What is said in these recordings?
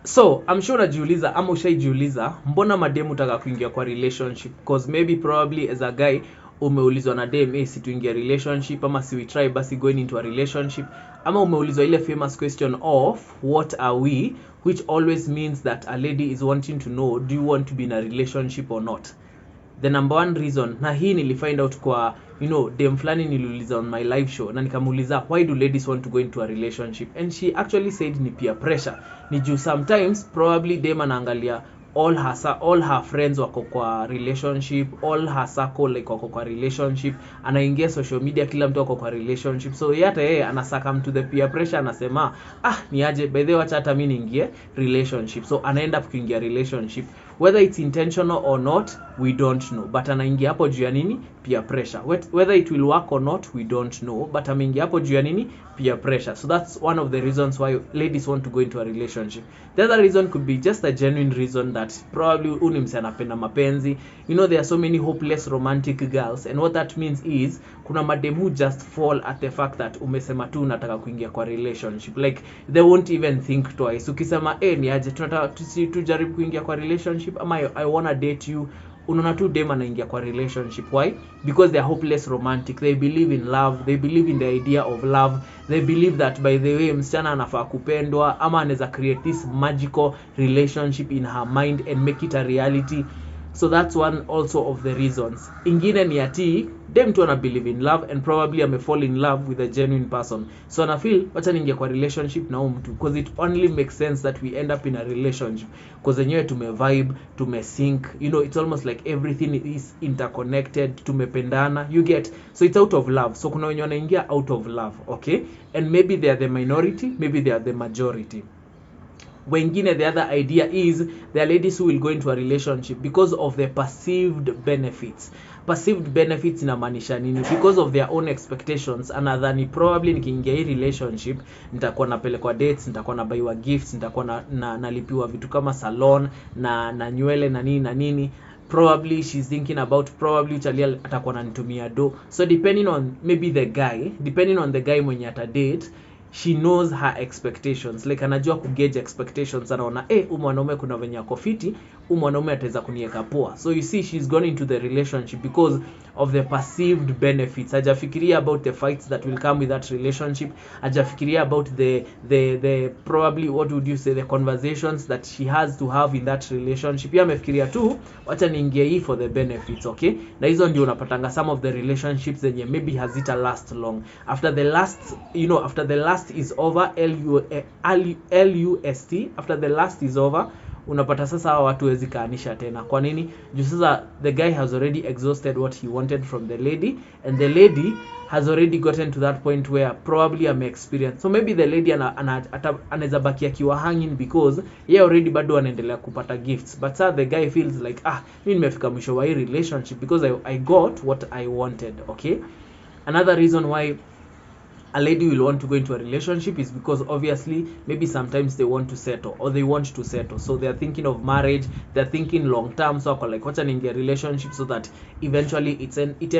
So I'm sure unajiuliza ama ushaijiuliza mbona mademu taka kuingia kwa relationship, because maybe probably as a guy umeulizwa na dem, si tuingia relationship ama si we try basi going into a relationship, ama umeulizwa ile famous question of what are we, which always means that a lady is wanting to know, do you want to be in a relationship or not. The number one reason, na hii nilifind out kwa dem flani niliuliza on my live show, na nikamuuliza why do ladies want to go into a relationship, and she actually said ni peer pressure. Ni juu sometimes probably dem anaangalia all her friends wako kwa relationship, all her circle like wako kwa relationship, anaingia social media kila mtu wako kwa relationship, so hata yeye anasaka to the peer pressure, anasema ni aje by the way, acha hata mimi niingie relationship, so anaenda kuingia relationship, whether it's intentional or not we don't know, but anaingia hapo juu ya nini? Peer pressure. Whether it will work or not we don't know, but ameingia hapo juu ya nini? Peer pressure. So that's one of the reasons why ladies want to go into a relationship. The other reason could be just a genuine reason that probably unimse anapenda mapenzi. There are so many hopeless romantic girls, and what that means is kuna madem who just fall at the fact that umesema tu unataka kuingia kwa relationship, like they won't even think twice. Ukisema ni aje tunataka tujaribu kuingia kwa relationship, ama I wanna date you, unaona tu dem anaingia kwa relationship. Why? Because they are hopeless romantic. They believe in love, they believe in the idea of love, they believe that by the way msichana anafaa kupendwa, ama anaweza create this magical relationship in her mind and make it a reality. So that's one also of the reasons. Ingine ni ati dem tu ana believe in love and probably ame fall in love with a genuine person, so ana feel wacha niingia kwa relationship na mtu, because it only makes sense that we end up in a relationship, because yenyewe tume vibe, tume sync, it's almost like everything is interconnected, tumependana, you get, so it's out of love. So kuna wenye wanaingia out of love, okay, and maybe they are the minority, maybe they are the majority. Wengine, the other idea is there are ladies who will go into a relationship because of the perceived benefits. Perceived benefits inamaanisha nini? Because of their own expectations, anadhani probably nikiingia hii relationship nitakuwa napelekwa dates, nitakuwa nabaiwa gifts, nitakuwa nalipiwa vitu kama salon na nywele na nini. Probably she's thinking about probably chalia atakuwa ananitumia do. So depending on the guy mwenye ata date, she knows her expectations, like anajua kugauge expectations, anaona mwanaume kuna venye ako fiti, mwanaume ataweza kunieka poa. So you see she's gone into the relationship because of the perceived benefits. Hajafikiria about the fights that will come with that relationship, hajafikiria about the probably, what would you say, the conversations that she has to have in that relationship. Yeye amefikiria tu acha niingie hii for the benefits, okay? Na hizo ndio unapatanga some of the relationships zenye maybe hazita last long. After the last is over, LUST, after the last is over, unapata sasa hawa watu wezi kaanisha tena. Kwa nini? Juu sasa the guy has already exhausted what he wanted from the lady, and the lady has already gotten to that point where probably experience. So maybe the lady anaweza baki akiwa hanging because yeye already bado anaendelea kupata gifts, but sasa the guy feels like mimi nimefika mwisho wa hii relationship because I got what I wanted, okay? Another reason why a lady will want to go into a relationship is because obviously maybe sometimes they want to settle, or they want to settle, so they are thinking of marriage, they're thinking long term, so like wacha niingia relationship so that eventually it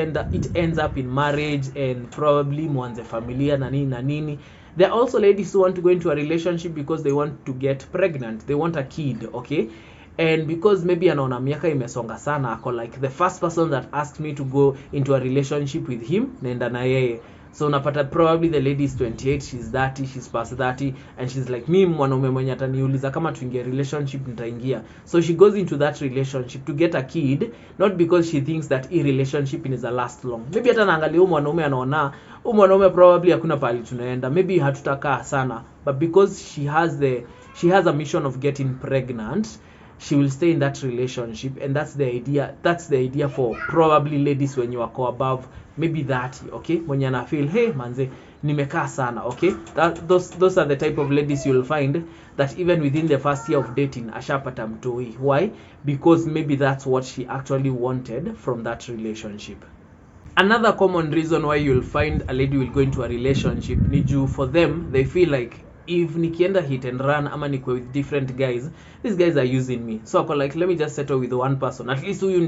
ends up in marriage and probably mwanze familia na nini. There are also ladies who want to go into a relationship because they want to get pregnant, they want a kid, okay? And because maybe anaona miaka imesonga sana, ako like the first person that asked me to go into a relationship with him naenda na yeye. So unapata probably the lady is 28, she's 30, she's past 30, and she's like, mimi mwanaume mwenye ataniuliza kama tuingie relationship nitaingia. So she goes into that relationship to get a kid, not because she thinks that a relationship is a last long. Maybe hata naangalia mwanaume anaona mwanaume probably hakuna pali tunaenda, maybe hatutakaa sana, but because she has a mission of getting pregnant, she will stay in that relationship, and that's the idea for probably ladies when you are above maybe 30, okay? When you feel hey manze nimekaa sana, okay? Those are the type of ladies you'll find that even within the first year of dating ashapata mtoi. Why? Because maybe that's what she actually wanted from that relationship. Another common reason why you'll find a lady will go into a relationship ni juu for them they feel like if nikienda hit and run ama nikwe with different guys, these guys are using me, so ako like let me just settle with one person, at least huyu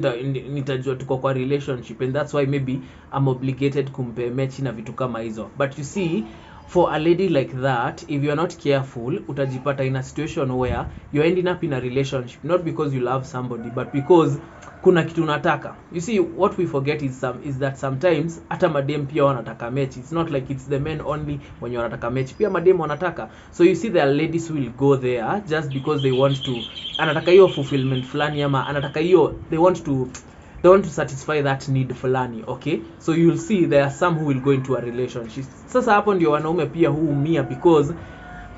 nitajua tuko kwa relationship, and that's why maybe I'm obligated kumpe mechi na vitu kama hizo. But you see, for a lady like that, if you're not careful, utajipata in a situation where you're ending up in a relationship not because you love somebody but because kuna kitu unataka. You see, what we forget is that sometimes hata madem pia wanataka mechi. It's not like it's the men only when you wanataka mechi, pia madem wanataka. So you see, there are ladies who will go there just because they want to, anataka hiyo fulfillment fulani, ama anataka hiyo, they want to satisfy that need fulani. Okay, so you'll see there are some who will go into a relationship. Sasa hapo ndio wanaume pia huumia, because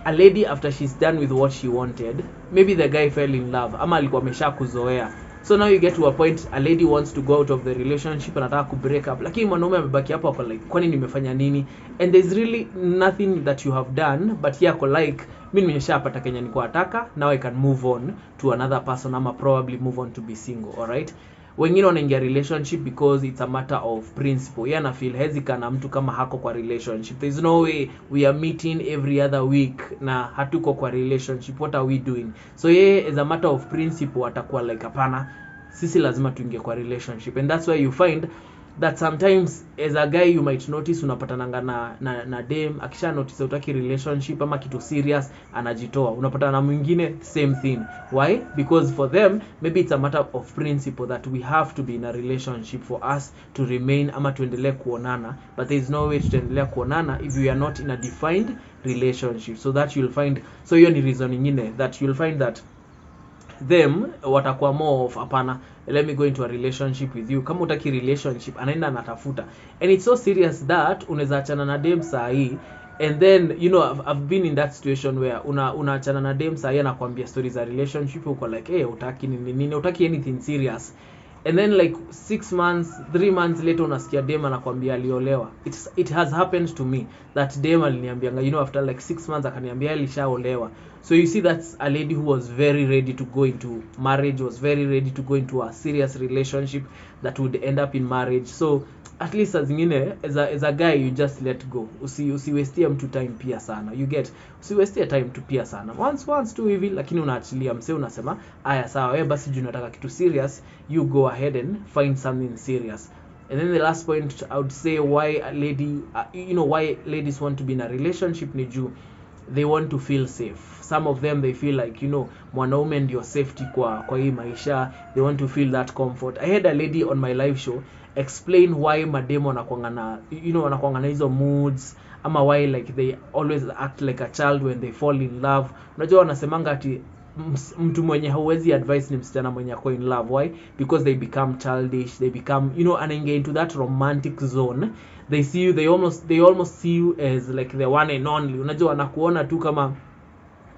a lady, after she's done with what she wanted, maybe the guy fell in love ama alikuwa ameshakuzoea. So now you get to a point, a lady wants to go out of the relationship, anataka ku break up, lakini mwanaume amebaki hapo hapo like, kwani nimefanya nini? And there's really nothing that you have done, but yako like, mimi nimeshapata Kenya niko ataka, now I can move on to another person, ama probably move on to be single. Alright, wengine wanaingia relationship because it's a matter of principle. Yeye ana feel hezika na mtu kama hako kwa relationship. There is no way we are meeting every other week na hatuko kwa relationship, what are we doing? So yeye as a matter of principle atakuwa like, hapana, sisi lazima tuingie kwa relationship. And that's why you find that sometimes as a guy you might notice unapatananga na dem, akisha notice utaki relationship ama kitu serious, anajitoa. Unapatana na mwingine, same thing. Why? Because for them maybe it's a matter of principle that we have to be in a relationship for us to remain ama tuendelee kuonana, but there is no way tuendelee kuonana if we are not in a defined relationship. So that you'll find, so hiyo ni reason nyingine that you'll find that them watakuwa more of, hapana, let me go into a relationship with you. Kama utaki relationship, anaenda anatafuta. And it's so serious that unaweza achana na dem saa hii, and then you know, I've been in that situation where unaachana na dem saa hii, anakuambia stories za relationship, uko like, hey, utaki nini, utaki anything serious. And then like 6 months, 3 months later, unasikia dem anakuambia aliolewa. It has happened to me that dem aliniambianga, you know, after like 6 months akaniambia alishaolewa. So you see, that's a lady who was very ready to go into marriage, was very ready to go into a serious relationship that would end up in marriage. So at least as zingine, as a guy, you just let go. Usiwestie mtu time pia sana. You get, usiwestie time tu pia sana. Once tu hivi, lakini unaachilia mse, unasema aya sawa, wewe basi juu nataka kitu serious, you go ahead and find something serious. And then the last point I would say, why a lady, why ladies want to be in a relationship ni juu they want to feel safe. Some of them, they feel like, mwanaume ndio safety kwa hii maisha. They want to feel that comfort. I had a lady on my live show explain why mademo wanakuanga na hizo moods, ama why like they always act like a child when they fall in love. Unajua wanasemanga ati mtu mwenye hauwezi advice ni msichana mwenye ako in love. Why? Because they become childish, they become, anaingia into that romantic zone. They see you, they almost see you as like the one and only. Unajua wanakuona tu kama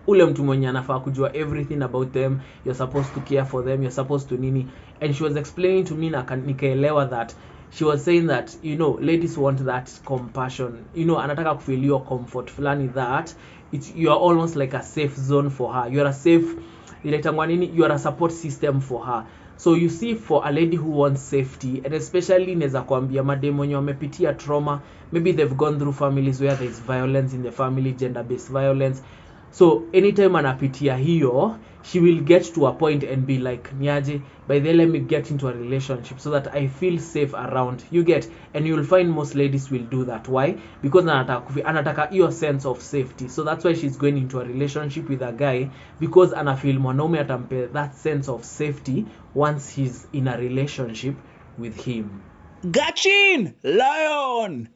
ule mtu mwenye anafaa kujua everything about them, you're supposed to care for them, you're supposed to nini. And she was explaining to me, na nikaelewa that she was saying that, ladies want that compassion, anataka kufeel your comfort fulani, that you are almost like a safe zone for her. You are a safe, you are a support system for her. So you see, for a lady who wants safety, and especially neza kuambia madem wenye wamepitia trauma, maybe they've gone through families where there is violence in the family, gender-based violence. So anytime anapitia hiyo, she will get to a point and be like, niaje, by then let me get into a relationship so that I feel safe around. You get, and you'll find most ladies will do that. Why? Because anataka your sense of safety. So that's why she's going into a relationship with a guy, because anafeel mwanaume atampe that sense of safety once he's in a relationship with him. Gachin Lion.